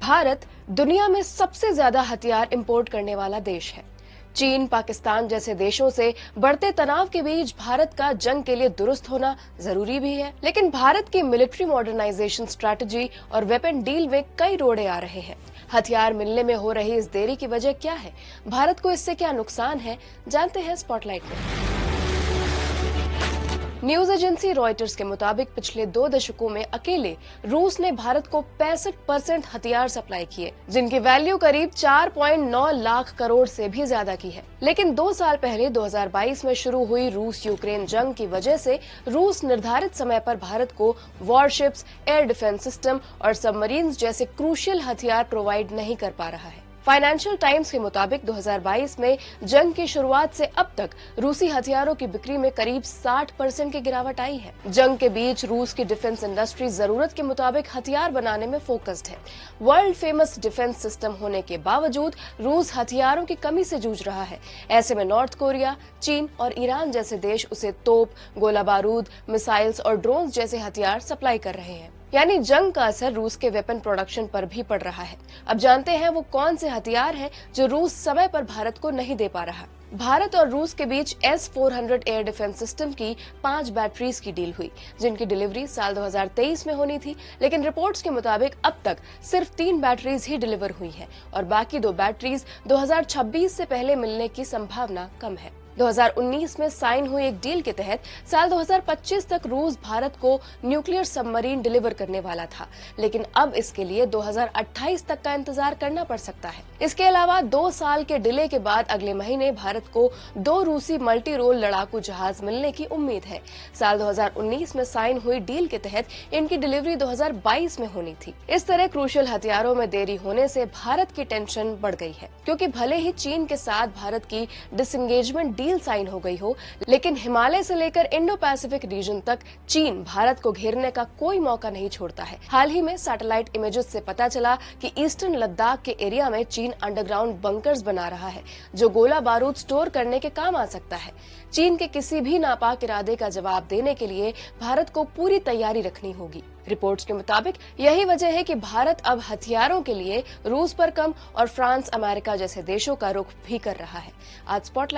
भारत दुनिया में सबसे ज्यादा हथियार इंपोर्ट करने वाला देश है। चीन, पाकिस्तान जैसे देशों से बढ़ते तनाव के बीच भारत का जंग के लिए दुरुस्त होना जरूरी भी है। लेकिन भारत की मिलिट्री मॉडर्नाइजेशन स्ट्रैटेजी और वेपन डील में कई रोड़े आ रहे हैं। हथियार मिलने में हो रही इस देरी की वजह क्या है? भारत को इससे क्या नुकसान है? जानते हैं स्पॉटलाइट में। न्यूज एजेंसी रॉयटर्स के मुताबिक पिछले 2 दशकों में अकेले रूस ने भारत को 65% हथियार सप्लाई किए, जिनकी वैल्यू करीब 4.9 लाख करोड़ से भी ज्यादा की है। लेकिन 2 साल पहले 2022 में शुरू हुई रूस यूक्रेन जंग की वजह से रूस निर्धारित समय पर भारत को वॉरशिप्स, एयर डिफेंस सिस्टम और सबमरीन्स जैसे क्रूशियल हथियार प्रोवाइड नहीं कर पा रहा है। फाइनेंशियल टाइम्स के मुताबिक 2022 में जंग की शुरुआत से अब तक रूसी हथियारों की बिक्री में करीब 60% की गिरावट आई है। जंग के बीच रूस की डिफेंस इंडस्ट्री जरूरत के मुताबिक हथियार बनाने में फोकस्ड है। वर्ल्ड फेमस डिफेंस सिस्टम होने के बावजूद रूस हथियारों की कमी से जूझ रहा है। ऐसे में नॉर्थ कोरिया, चीन और ईरान जैसे देश उसे तोप, गोला बारूद, मिसाइल्स और ड्रोन जैसे हथियार सप्लाई कर रहे हैं। यानी जंग का असर रूस के वेपन प्रोडक्शन पर भी पड़ रहा है। अब जानते हैं वो कौन से हथियार हैं जो रूस समय पर भारत को नहीं दे पा रहा। भारत और रूस के बीच S-400 एयर डिफेंस सिस्टम की 5 बैटरीज की डील हुई, जिनकी डिलीवरी साल 2023 में होनी थी। लेकिन रिपोर्ट्स के मुताबिक अब तक सिर्फ 3 बैटरीज ही डिलीवर हुई हैं और बाकी 2 बैटरीज 2026 से पहले मिलने की संभावना कम है। 2019 में साइन हुई एक डील के तहत साल 2025 तक रूस भारत को न्यूक्लियर सबमरीन डिलीवर करने वाला था, लेकिन अब इसके लिए 2028 तक का इंतजार करना पड़ सकता है। इसके अलावा 2 साल के डिले के बाद अगले महीने भारत को 2 रूसी मल्टी रोल लड़ाकू जहाज मिलने की उम्मीद है। साल 2019 में साइन हुई डील के तहत इनकी डिलीवरी 2022 में होनी थी। इस तरह क्रूशियल हथियारों में देरी होने से भारत की टेंशन बढ़ गई है, क्योंकि भले ही चीन के साथ भारत की डिसएंगेजमेंट डील साइन हो गई हो, लेकिन हिमालय से लेकर इंडो पैसिफिक रीजन तक चीन भारत को घेरने का कोई मौका नहीं छोड़ता है। हाल ही में सैटेलाइट इमेजेस से पता चला कि ईस्टर्न लद्दाख के एरिया में चीन अंडरग्राउंड बंकर्स बना रहा है, जो गोला बारूद स्टोर करने के काम आ सकता है। चीन के किसी भी नापाक इरादे का जवाब देने के लिए भारत को पूरी तैयारी रखनी होगी। रिपोर्ट्स के मुताबिक यही वजह है कि भारत अब हथियारों के लिए रूस पर कम और फ्रांस, अमेरिका जैसे देशों का रुख भी कर रहा है। आज स्पॉटलाइट